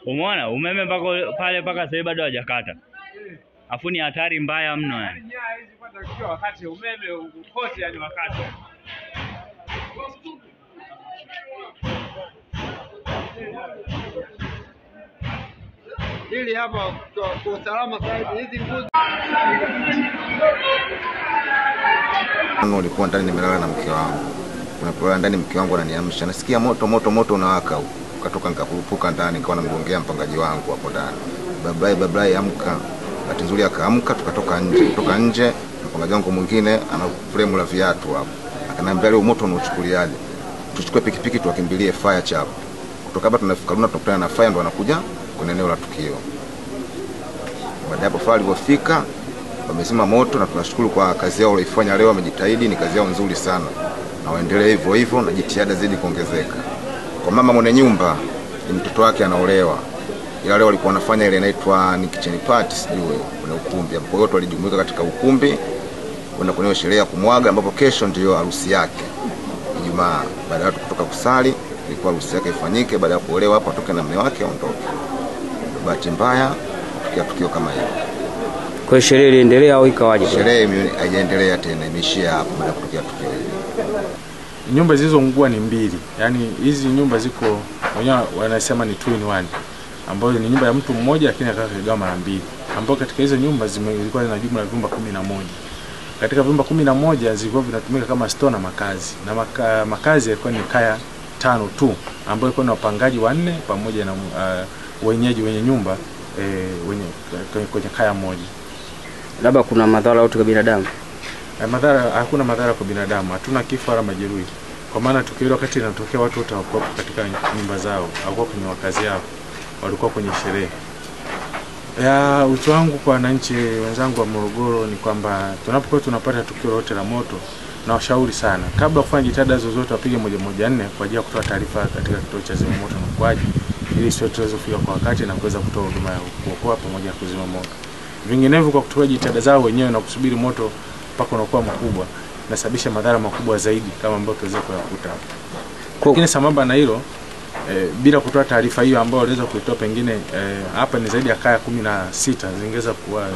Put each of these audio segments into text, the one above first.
Umeona umeme pale mpaka sasa bado hajakata. Afu ni hatari mbaya mno yani. Hizi kwanza wakati umeme ukote yani wakati. Hili hapa kwa usalama zaidi hizi nguzo. Nilikuwa ndani nimelala na mke wangu. Unapolala ndani mke wangu ananiamsha. Nasikia moto unawaka huko. Katoka nikakurupuka ndani nikawa namgongea mpangaji wangu hapo ndani. Babai amka. Bahati nzuri akaamka tukatoka nje. Mpangaji wangu mwingine ana frame la viatu hapo. Akaniambia leo moto unachukuliaje? Tuchukue pikipiki tuwakimbilie fire chap. Kutoka hapa tunafika Luna tunakutana na fire ndo wanakuja kwenye eneo la tukio. Baada hapo fire ilipofika wamezima moto na tunashukuru kwa kazi yao walifanya leo, wamejitahidi, ni kazi yao nzuri sana. Na waendelee hivyo hivyo na jitihada zidi kuongezeka. Kwa mama mwenye nyumba ni mtoto wake anaolewa. Ila leo walikuwa wanafanya ile inaitwa ni kitchen party sijui kuna ukumbi. Kwa hiyo watu walijumuika katika ukumbi kwenda kwenye sherehe ya kumwaga ambapo kesho ndio harusi yake. Ijumaa baada ya kutoka kusali ilikuwa harusi yake ifanyike, baada ya kuolewa hapo atoke na mume wake aondoke. Bahati mbaya tukio kama hilo. Kwa sherehe iliendelea au ikawaje? Sherehe haijaendelea tena, imeishia hapo baada ya kutokea tukio hili. Nyumba zilizoungua ni mbili. Yaani hizi nyumba ziko wenyewe wanasema ni 2 in 1. Ambayo ni nyumba ya mtu mmoja lakini akagawa mara mbili. Ambapo katika hizo nyumba zilikuwa na jumla ya vyumba 11. Katika vyumba 11 zilikuwa vinatumika kama store na makazi. Na makazi yalikuwa ni kaya 5 tu, ambayo ilikuwa na wapangaji 4 pamoja na wenyeji wenye nyumba kwenye kaya moja. Labda kuna madhara kwa binadamu? Hakuna madhara kwa binadamu, hatuna kifo wala majeruhi. Kwa maana tukio hilo wakati linatokea watu wote hawakuwa katika nyumba zao, hawakuwa kwenye wakazi yao, walikuwa kwenye sherehe. Wito wangu kwa wananchi wenzangu wa Morogoro ni kwamba tunapokuwa tunapata tukio lolote la moto, na washauri sana kabla kufanya jitihada zozote wapige 114 kwa ajili ya kutoa taarifa katika kituo cha zimamoto na uokoaji, ili sio tuweze kufika kwa wakati na kuweza kutoa huduma ya kuokoa pamoja na kuzima moto. Vinginevyo kwa kutoa jitihada zao wenyewe na kusubiri moto mpaka unakuwa mkubwa nasababisha madhara makubwa zaidi kama ambayo tuweza kuyakuta hapo. Lakini sambamba na hilo bila kutoa taarifa hiyo ambayo waliweza kuitoa pengine hapa ni zaidi ya kaya 16 zingeweza kuwa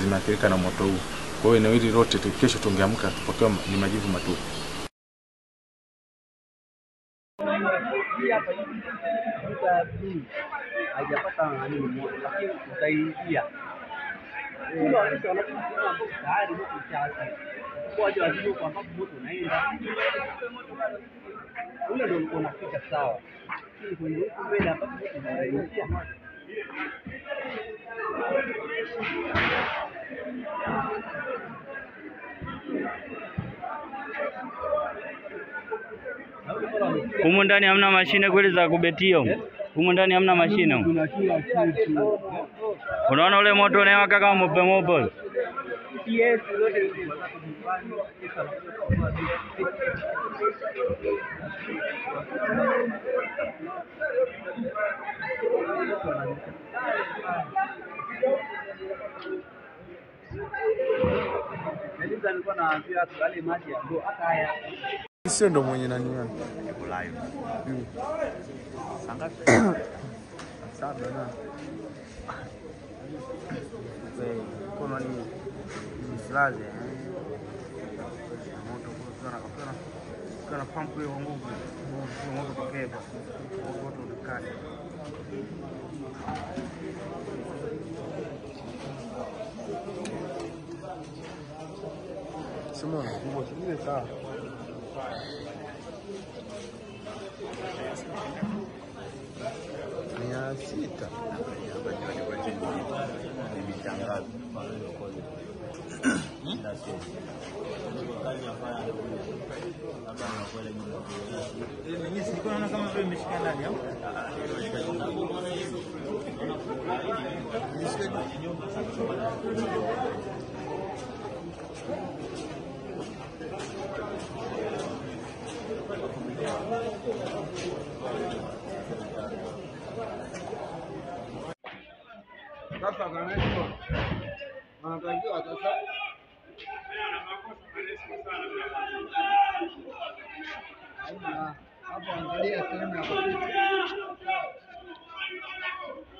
zimeathirika na moto huu. Kwa hiyo eneo hili lote kesho tungeamka tupokea ni majivu matupu. Haijapata nani moto lakini utaingia. Kuna watu wanasema tayari moto uchache. Kwa hiyo wajibu kwa sababu moto unaenda. Ule ndio unafika sawa. Lakini kwenye huko mbele hapa moto unaingia. Humu ndani hamna mashine kweli za kubetio. Humu ndani hamna mashine. Unaona ule moto unawaka kama mope. Yes, Sio ndo mwenye nani yani. Kuna ni msilaze moto kuna pump hiyo nguvu moto tokea moto ukali. Sema nguvu ile sawa. Ni sita. Sasa kanaipo wanatakiwa sasa haina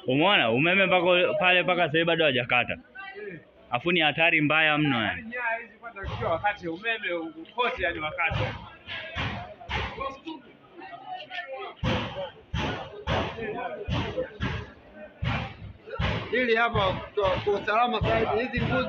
Umeona umeme pale mpaka sasa bado hajakata. Afu ni hatari mbaya mno yani. Hizi kwanza kwa wakati umeme kote yani wakati. Hili hapa kwa usalama zaidi hizi nguzo